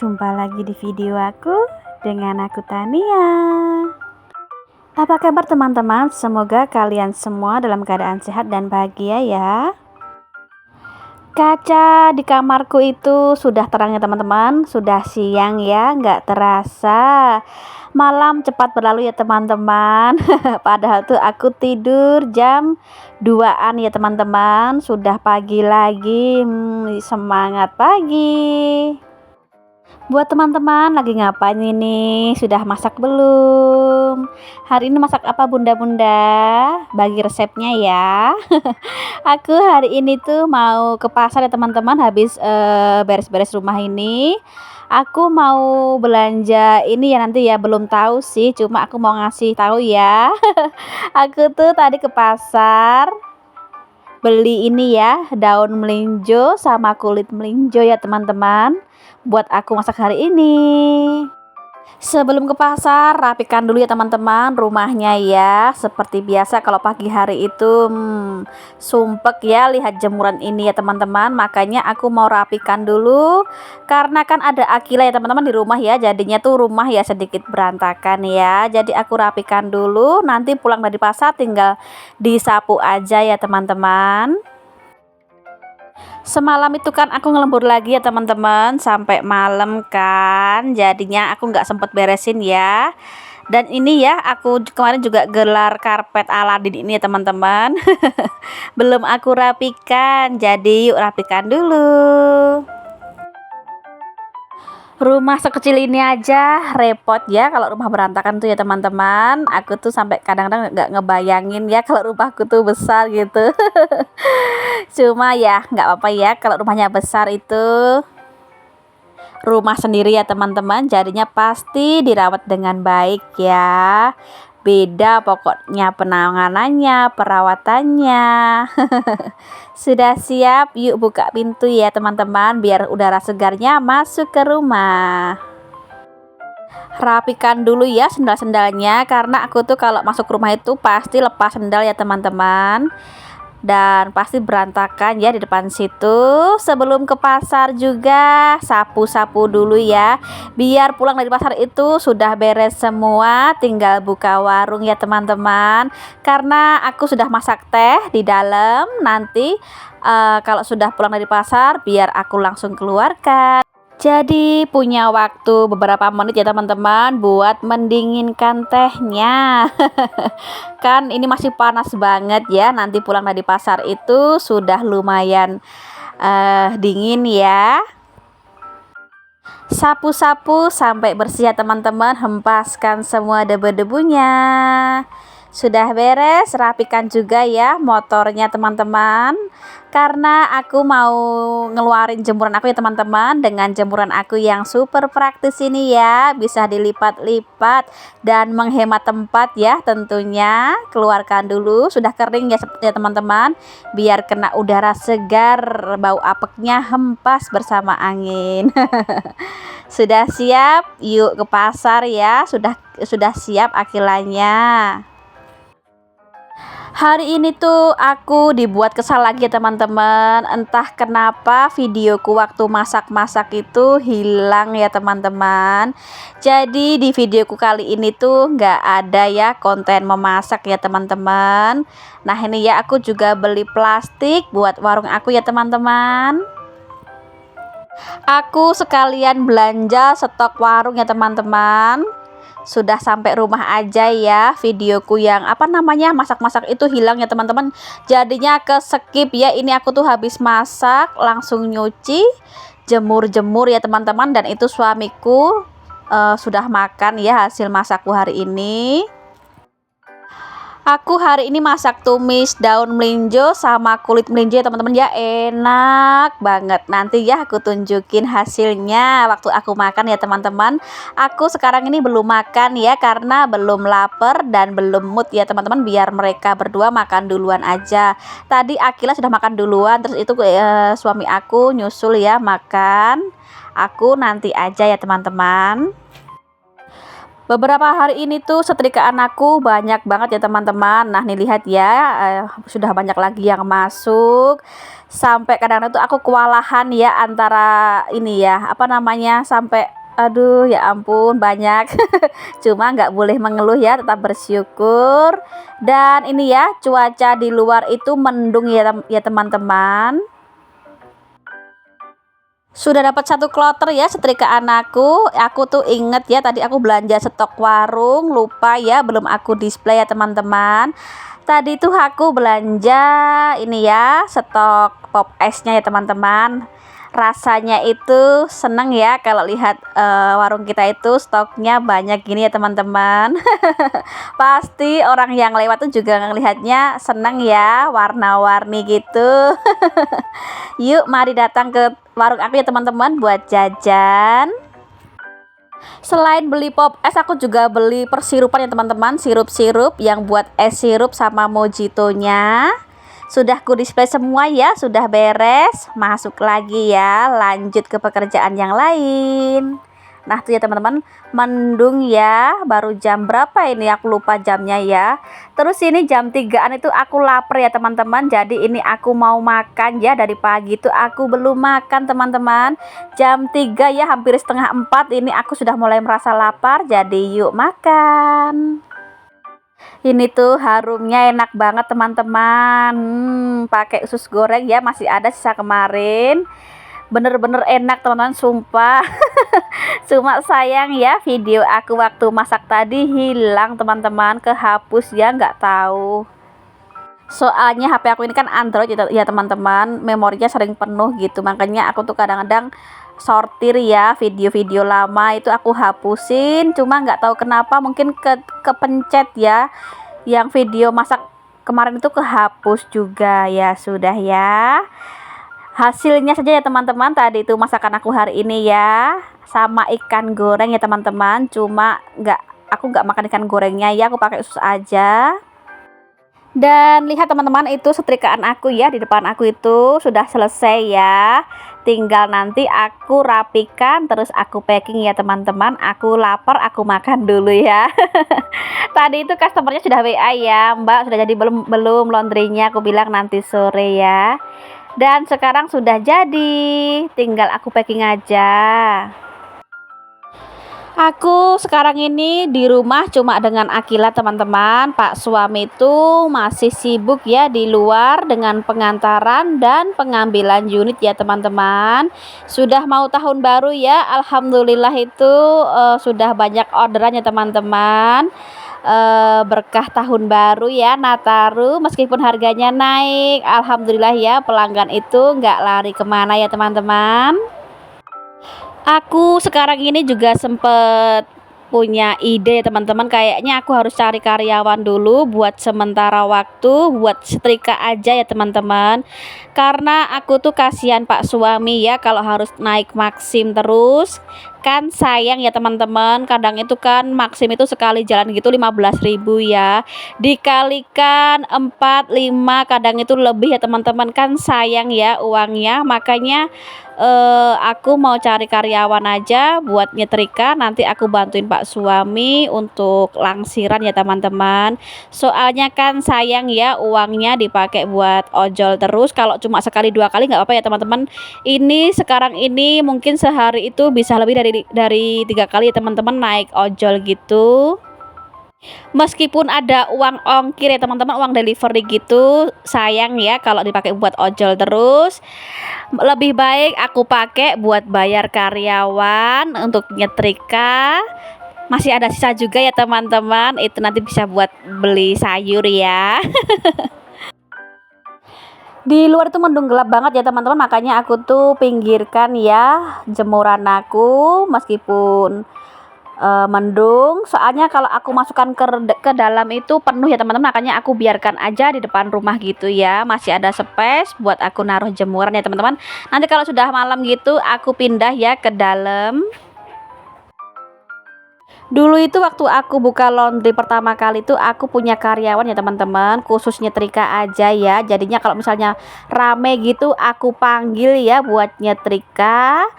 jumpa lagi di video aku dengan aku Tania. Apa kabar teman-teman? Semoga kalian semua dalam keadaan sehat dan bahagia ya. Kaca di kamarku itu sudah terang ya teman-teman. Sudah siang ya, nggak terasa. Malam cepat berlalu ya teman-teman. Padahal tuh aku tidur jam 2-an ya teman-teman. Sudah pagi lagi. Semangat pagi. Buat teman-teman lagi ngapain ini? Sudah masak belum? Hari ini masak apa bunda-bunda? Bagi resepnya ya. Aku hari ini tuh mau ke pasar ya teman-teman. Habis beres-beres rumah ini, aku mau belanja ini ya, nanti ya belum tahu sih. Cuma aku mau ngasih tahu ya. Aku tuh tadi ke pasar beli ini ya, daun melinjo sama kulit melinjo ya teman-teman, buat aku masak hari ini. Sebelum ke pasar, rapikan dulu ya teman-teman rumahnya ya. Seperti biasa kalau pagi hari itu sumpek ya, lihat jemuran ini ya teman-teman. Makanya aku mau rapikan dulu, karena kan ada Akila ya teman-teman di rumah ya. Jadinya tuh rumah ya sedikit berantakan ya. Jadi aku rapikan dulu, nanti pulang dari pasar tinggal disapu aja ya teman-teman. Semalam itu kan aku ngelembur lagi ya teman-teman sampai malam kan, jadinya aku nggak sempet beresin ya. Dan ini ya, aku kemarin juga gelar karpet Aladin ini ya teman-teman. Belum aku rapikan, jadi yuk rapikan dulu. Rumah sekecil ini aja repot ya kalau rumah berantakan tuh ya teman-teman. Aku tuh sampai kadang-kadang nggak ngebayangin ya kalau rumahku tuh besar gitu. Cuma ya nggak apa-apa ya, kalau rumahnya besar itu rumah sendiri ya teman-teman, jadinya pasti dirawat dengan baik ya. Beda pokoknya penanganannya, perawatannya. Sudah siap? Yuk buka pintu ya teman-teman, biar udara segarnya masuk ke rumah. Rapikan dulu ya sendal-sendalnya, karena aku tuh kalau masuk rumah itu pasti lepas sendal ya teman-teman. Dan pasti berantakan ya di depan situ. Sebelum ke pasar juga sapu-sapu dulu ya, biar pulang dari pasar itu sudah beres semua, tinggal buka warung ya teman-teman. Karena aku sudah masak teh di dalam, nanti kalau sudah pulang dari pasar biar aku langsung keluarkan. Jadi punya waktu beberapa menit ya teman-teman buat mendinginkan tehnya. Kan ini masih panas banget ya, nanti pulang dari pasar itu sudah lumayan dingin ya. Sapu-sapu sampai bersih ya teman-teman, hempaskan semua debu-debunya. Sudah beres, rapikan juga ya motornya teman-teman, karena aku mau ngeluarin jemuran aku ya teman-teman. Dengan jemuran aku yang super praktis ini ya, bisa dilipat-lipat dan menghemat tempat ya tentunya. Keluarkan dulu, sudah kering ya teman-teman, biar kena udara segar, bau apeknya hempas bersama angin. Sudah siap? Yuk ke pasar ya. Sudah siap akilanya. Hari ini tuh aku dibuat kesal lagi ya teman-teman. Entah kenapa videoku waktu masak-masak itu hilang ya teman-teman. Jadi di videoku kali ini tuh nggak ada ya konten memasak ya teman-teman. Nah ini ya, aku juga beli plastik buat warung aku ya teman-teman. Aku sekalian belanja stok warung ya teman-teman. Sudah sampai rumah aja ya, videoku yang apa namanya masak-masak itu hilang ya teman-teman. Jadinya ke skip ya. Ini aku tuh habis masak langsung nyuci, jemur-jemur ya teman-teman. Dan itu suamiku sudah makan ya hasil masakku hari ini. Aku hari ini masak tumis daun melinjo sama kulit melinjo ya teman-teman ya, enak banget. Nanti ya aku tunjukin hasilnya waktu aku makan ya teman-teman. Aku sekarang ini belum makan ya, karena belum lapar dan belum mood ya teman-teman, biar mereka berdua makan duluan aja. Tadi Akila sudah makan duluan, terus itu suami aku nyusul ya makan. Aku nanti aja ya teman-teman. Beberapa hari ini tuh setrikaan aku banyak banget ya teman-teman. Nah nih lihat ya, sudah banyak lagi yang masuk. Sampai kadang-kadang tuh aku kewalahan ya antara ini ya, apa namanya, sampai aduh ya ampun banyak. Cuma nggak boleh mengeluh ya, tetap bersyukur. Dan ini ya, cuaca di luar itu mendung ya ya teman-teman. Sudah dapat satu kloter ya setrikaan aku tuh inget ya tadi aku belanja stok warung, lupa ya belum aku display ya teman-teman. Tadi tuh aku belanja ini ya stok pop esnya ya teman-teman. Rasanya itu seneng ya kalau lihat warung kita itu stoknya banyak gini ya teman-teman. Pasti orang yang lewat tuh juga ngelihatnya seneng ya, warna-warni gitu. Yuk mari datang ke warung aku ya teman-teman buat jajan. Selain beli pop es, aku juga beli persirupan ya teman-teman, sirup-sirup yang buat es sirup sama mojitonya. Sudah ku display semua ya, sudah beres. Masuk lagi ya, lanjut ke pekerjaan yang lain. Nah tuh ya teman-teman, mendung ya, baru jam berapa ini aku lupa jamnya ya. Terus ini jam 3-an itu aku lapar ya teman-teman. Jadi ini aku mau makan ya, dari pagi itu aku belum makan teman-teman. Jam 3 ya, hampir setengah 4 ini aku sudah mulai merasa lapar. Jadi yuk makan. Ini tuh harumnya enak banget teman-teman. Pakai usus goreng ya, masih ada sisa kemarin. Bener-bener enak teman-teman, sumpah. Cuma sayang ya video aku waktu masak tadi hilang teman-teman, kehapus ya, nggak tahu. Soalnya HP aku ini kan Android ya teman-teman, memorinya sering penuh gitu, makanya aku tuh kadang-kadang sortir ya video-video lama itu aku hapusin. Cuma nggak tahu kenapa, mungkin kepencet ya, yang video masak kemarin itu kehapus juga. Ya sudah ya, hasilnya saja ya teman-teman. Tadi itu masakan aku hari ini ya, sama ikan goreng ya teman-teman. Cuma aku nggak makan ikan gorengnya ya, aku pakai usus aja. Dan lihat teman-teman, itu setrikaan aku ya di depan aku itu sudah selesai ya. Tinggal nanti aku rapikan terus aku packing ya teman-teman. Aku lapar, aku makan dulu ya. Tadi itu customernya sudah WA ya, Mbak sudah jadi belum laundrynya, aku bilang nanti sore ya. Dan sekarang sudah jadi, tinggal aku packing aja. Aku sekarang ini di rumah cuma dengan Akila teman-teman. Pak suami itu masih sibuk ya di luar dengan pengantaran dan pengambilan unit ya teman-teman. Sudah mau tahun baru ya, alhamdulillah itu sudah banyak orderan ya teman-teman. Berkah tahun baru ya, Nataru, meskipun harganya naik, alhamdulillah ya pelanggan itu nggak lari kemana ya teman-teman. Aku sekarang ini juga sempet punya ide teman-teman, kayaknya aku harus cari karyawan dulu buat sementara waktu, buat setrika aja ya teman-teman. Karena aku tuh kasihan Pak suami ya kalau harus naik Maxim terus. Kan sayang ya teman-teman, kadang itu kan Maxim itu sekali jalan gitu 15.000 ya. Dikalikan 4, 5, kadang itu lebih ya teman-teman, kan sayang ya uangnya. Makanya aku mau cari karyawan aja buat nyetrika, nanti aku bantuin Pak suami untuk langsiran ya teman-teman. Soalnya kan sayang ya uangnya dipakai buat ojol terus. Kalau cuma sekali 2 kali nggak apa-apa ya teman-teman. Ini sekarang ini mungkin sehari itu bisa lebih dari 3 kali ya teman-teman naik ojol gitu. Meskipun ada uang ongkir ya teman-teman, uang delivery gitu, sayang ya kalau dipakai buat ojol terus. Lebih baik aku pakai buat bayar karyawan untuk nyetrika. Masih ada sisa juga ya teman-teman, itu nanti bisa buat beli sayur ya. Di luar itu mendung gelap banget ya teman-teman, makanya aku tuh pinggirkan ya jemuran aku meskipun mendung. Soalnya kalau aku masukkan ke dalam itu penuh ya teman-teman, makanya aku biarkan aja di depan rumah gitu ya, masih ada space buat aku naruh jemuran ya teman-teman. Nanti kalau sudah malam gitu aku pindah ya ke dalam. Dulu itu waktu aku buka laundry pertama kali itu aku punya karyawan ya teman-teman, khusus nyetrika aja ya. Jadinya kalau misalnya rame gitu aku panggil ya buat nyetrika.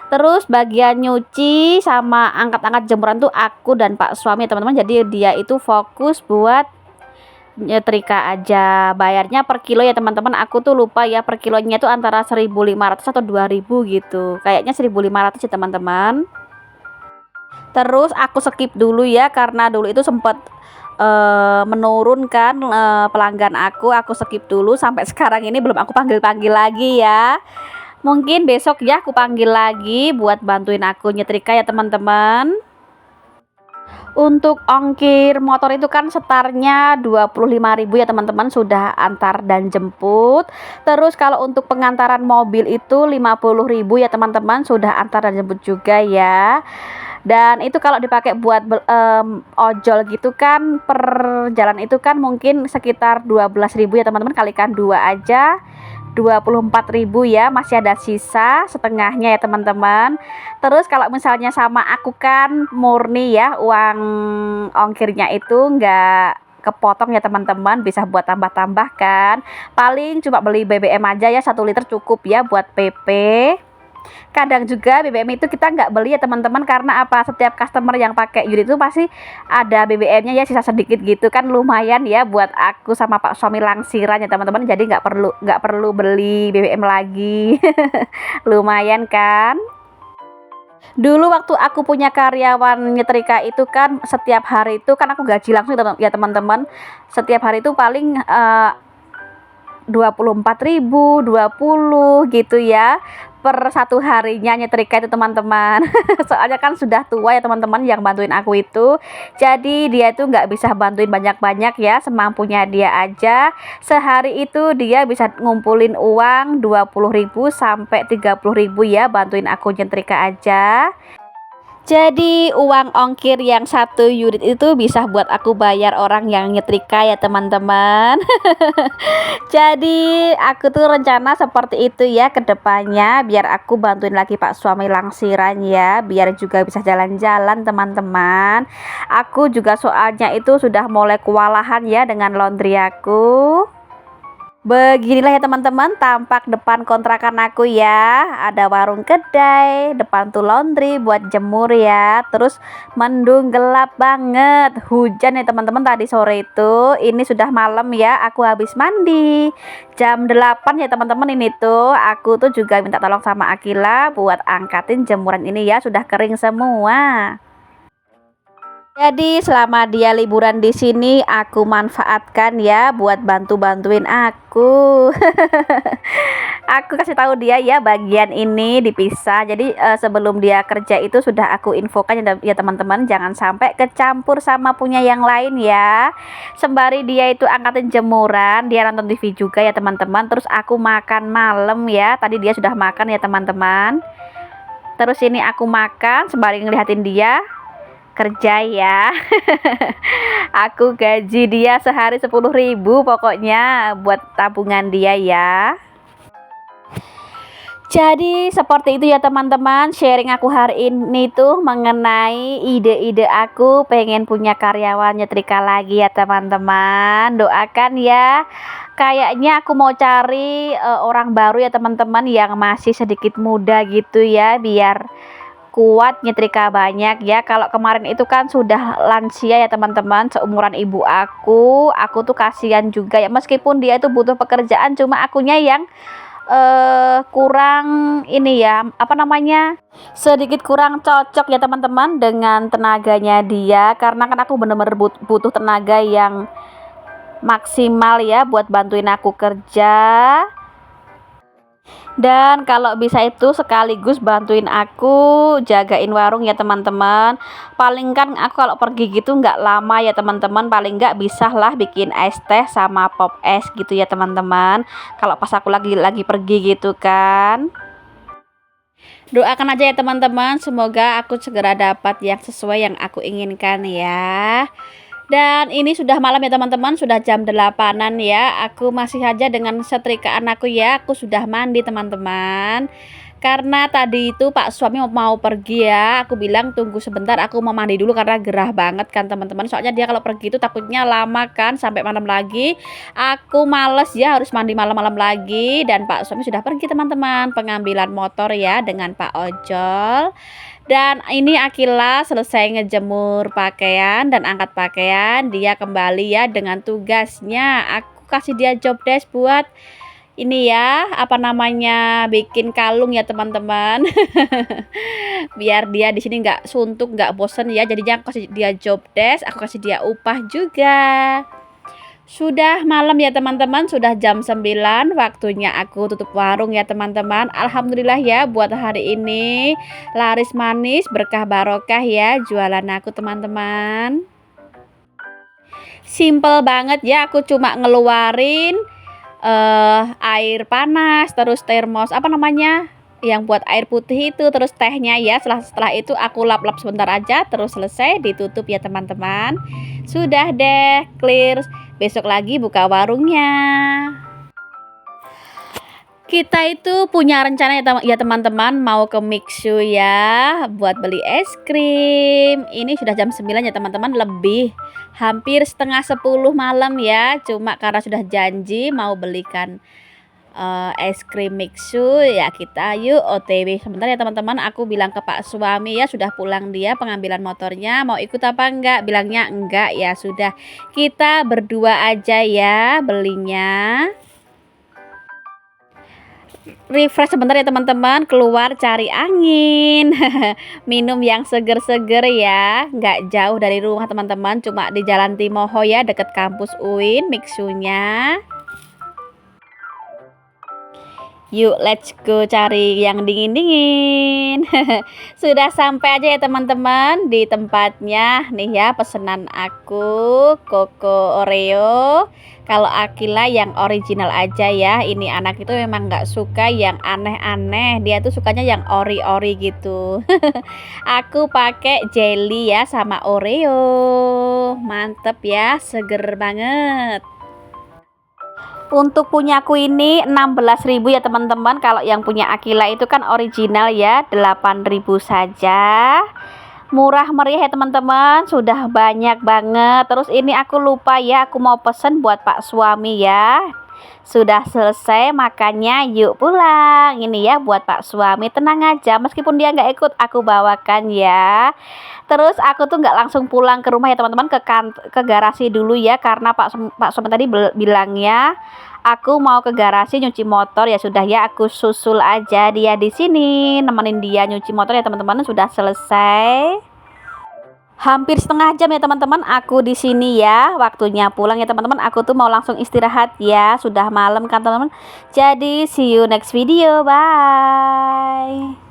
Terus bagian nyuci sama angkat-angkat jemuran tuh aku dan Pak suami teman-teman. Jadi dia itu fokus buat nyetrika aja. Bayarnya per kilo ya teman-teman. Aku tuh lupa ya per kilonya itu antara 1.500 atau 2.000 gitu. Kayaknya 1.500 ya teman-teman. Terus aku skip dulu ya karena dulu itu sempat menurunkan pelanggan aku skip dulu sampai sekarang ini belum aku panggil-panggil lagi ya. Mungkin besok ya aku panggil lagi buat bantuin aku nyetrika ya teman-teman. Untuk ongkir motor itu kan setarnya 25.000 ya teman-teman, sudah antar dan jemput. Terus kalau untuk pengantaran mobil itu 50.000 ya teman-teman, sudah antar dan jemput juga ya. Dan itu kalau dipakai buat ojol gitu kan per jalan itu kan mungkin sekitar 12.000 ya teman-teman, kalikan 2 aja 24.000 ya, masih ada sisa setengahnya ya teman-teman. Terus kalau misalnya sama aku kan murni ya, uang ongkirnya itu enggak kepotong ya teman-teman, bisa buat tambah-tambah kan. Paling cuma beli BBM aja ya, 1 liter cukup ya buat PP. Kadang juga BBM itu kita nggak beli ya teman-teman, karena apa, setiap customer yang pakai unit itu pasti ada BBM-nya ya, sisa sedikit gitu kan, lumayan ya buat aku sama Pak suami langsiran ya teman-teman. Jadi nggak perlu beli BBM lagi. Lumayan kan. Dulu waktu aku punya karyawan nyetrika itu kan setiap hari itu kan aku gaji langsung ya teman-teman. Setiap hari itu paling 24.000, 20 gitu ya per 1 harinya nyetrika itu teman-teman. Soalnya kan sudah tua ya teman-teman yang bantuin aku itu, jadi dia itu nggak bisa bantuin banyak-banyak ya, semampunya dia aja. Sehari itu dia bisa ngumpulin uang 20.000 sampai 30.000 ya bantuin aku nyetrika aja. Jadi uang ongkir yang 1 unit itu bisa buat aku bayar orang yang nyetrika ya teman-teman. Jadi aku tuh rencana seperti itu ya ke depannya, biar aku bantuin lagi Pak suami langsiran ya, biar juga bisa jalan-jalan teman-teman. Aku juga soalnya itu sudah mulai kewalahan ya dengan laundry aku. Beginilah ya teman-teman tampak depan kontrakan aku ya. Ada warung kedai, depan tuh laundry buat jemur ya. Terus mendung gelap banget, hujan ya teman-teman tadi sore itu. Ini sudah malam ya, aku habis mandi jam 8 ya teman-teman. Ini tuh aku tuh juga minta tolong sama Akila buat angkatin jemuran ini ya, sudah kering semua. Jadi selama dia liburan di sini aku manfaatkan ya buat bantuin aku. Aku kasih tahu dia ya bagian ini dipisah. Jadi sebelum dia kerja itu sudah aku infokan ya teman-teman, jangan sampai kecampur sama punya yang lain ya. Sembari dia itu angkatin jemuran, dia nonton TV juga ya teman-teman. Terus aku makan malam ya. Tadi dia sudah makan ya teman-teman. Terus ini aku makan sembari ngeliatin dia kerja ya. Aku gaji dia sehari 10.000 pokoknya buat tabungan dia ya. Jadi seperti itu ya teman-teman, sharing aku hari ini tuh mengenai ide-ide aku pengen punya karyawan nyetrika lagi ya teman-teman. Doakan ya, kayaknya aku mau cari orang baru ya teman-teman yang masih sedikit muda gitu ya, biar kuat nyetrika banyak ya. Kalau kemarin itu kan sudah lansia ya teman-teman, seumuran ibu aku tuh kasihan juga ya, meskipun dia itu butuh pekerjaan, cuma akunya yang kurang ini ya, apa namanya, sedikit kurang cocok ya teman-teman dengan tenaganya dia, karena kan aku bener-bener butuh tenaga yang maksimal ya buat bantuin aku kerja. Dan kalau bisa itu sekaligus bantuin aku jagain warung ya teman-teman. Paling kan aku kalau pergi gitu nggak lama ya teman-teman, paling nggak bisa lah bikin es teh sama pop es gitu ya teman-teman, kalau pas aku lagi pergi gitu kan. Doakan aja ya teman-teman, semoga aku segera dapat yang sesuai yang aku inginkan ya. Dan ini sudah malam ya teman-teman, sudah jam 8-an ya. Aku masih aja dengan setrikaan aku ya. Aku sudah mandi teman-teman. Karena tadi itu Pak suami mau pergi ya, aku bilang tunggu sebentar, aku mau mandi dulu karena gerah banget kan teman-teman. Soalnya dia kalau pergi itu takutnya lama kan sampai malam lagi. Aku males ya harus mandi malam-malam lagi, dan Pak suami sudah pergi teman-teman, pengambilan motor ya dengan Pak ojol. Dan ini Akila selesai ngejemur pakaian dan angkat pakaian, dia kembali ya dengan tugasnya. Aku kasih dia job desk buat ini ya, apa namanya, bikin kalung ya teman-teman. Biar dia di sini nggak suntuk, nggak bosen ya. Jadinya aku kasih dia job desk, aku kasih dia upah juga. Sudah malam ya teman-teman, sudah jam 9, waktunya aku tutup warung ya teman-teman. Alhamdulillah ya buat hari ini laris manis, berkah barokah ya jualan aku teman-teman. Simple banget ya, aku cuma ngeluarin air panas, terus termos apa namanya yang buat air putih itu, terus tehnya ya. Setelah itu aku lap-lap sebentar aja, terus selesai ditutup ya teman-teman. Sudah deh clear, besok lagi buka warungnya. Kita itu punya rencana ya teman-teman, mau ke Mixu ya buat beli es krim. Ini sudah jam 9 ya teman-teman, lebih hampir setengah 10 malam ya. Cuma karena sudah janji mau belikan es krim Mixu ya, kita yuk OTW sebentar ya teman-teman. Aku bilang ke Pak suami ya, sudah pulang dia pengambilan motornya, mau ikut apa enggak? Bilangnya enggak, ya sudah kita berdua aja ya belinya. Refresh sebentar ya teman-teman, keluar cari angin. Minum yang seger-seger ya, nggak jauh dari rumah teman-teman, cuma di Jalan Timoho ya, deket kampus UIN Mixunya. Yuk let's go cari yang dingin-dingin. Sudah sampai aja ya teman-teman di tempatnya nih ya, pesanan aku Koko Oreo. Kalau Akila yang original aja ya. Ini anak itu memang nggak suka yang aneh-aneh, dia tuh sukanya yang ori-ori gitu. Aku pakai jelly ya sama Oreo, mantep ya, seger banget. Untuk punyaku ini 16.000 ya teman-teman. Kalau yang punya Akila itu kan original ya, 8.000 saja. Murah meriah ya teman-teman, sudah banyak banget. Terus ini aku lupa ya, aku mau pesen buat Pak suami ya. Sudah selesai makannya, yuk pulang. Ini ya buat Pak suami, tenang aja, meskipun dia nggak ikut aku bawakan ya. Terus aku tuh nggak langsung pulang ke rumah ya teman-teman, ke garasi dulu ya, karena Pak suami tadi bilangnya aku mau ke garasi nyuci motor. Ya sudah ya, aku susul aja dia di sini, nemenin dia nyuci motor ya teman-teman. Sudah selesai. Hampir setengah jam ya teman-teman aku di sini ya. Waktunya pulang ya teman-teman. Aku tuh mau langsung istirahat ya. Sudah malam kan teman-teman. Jadi see you next video. Bye.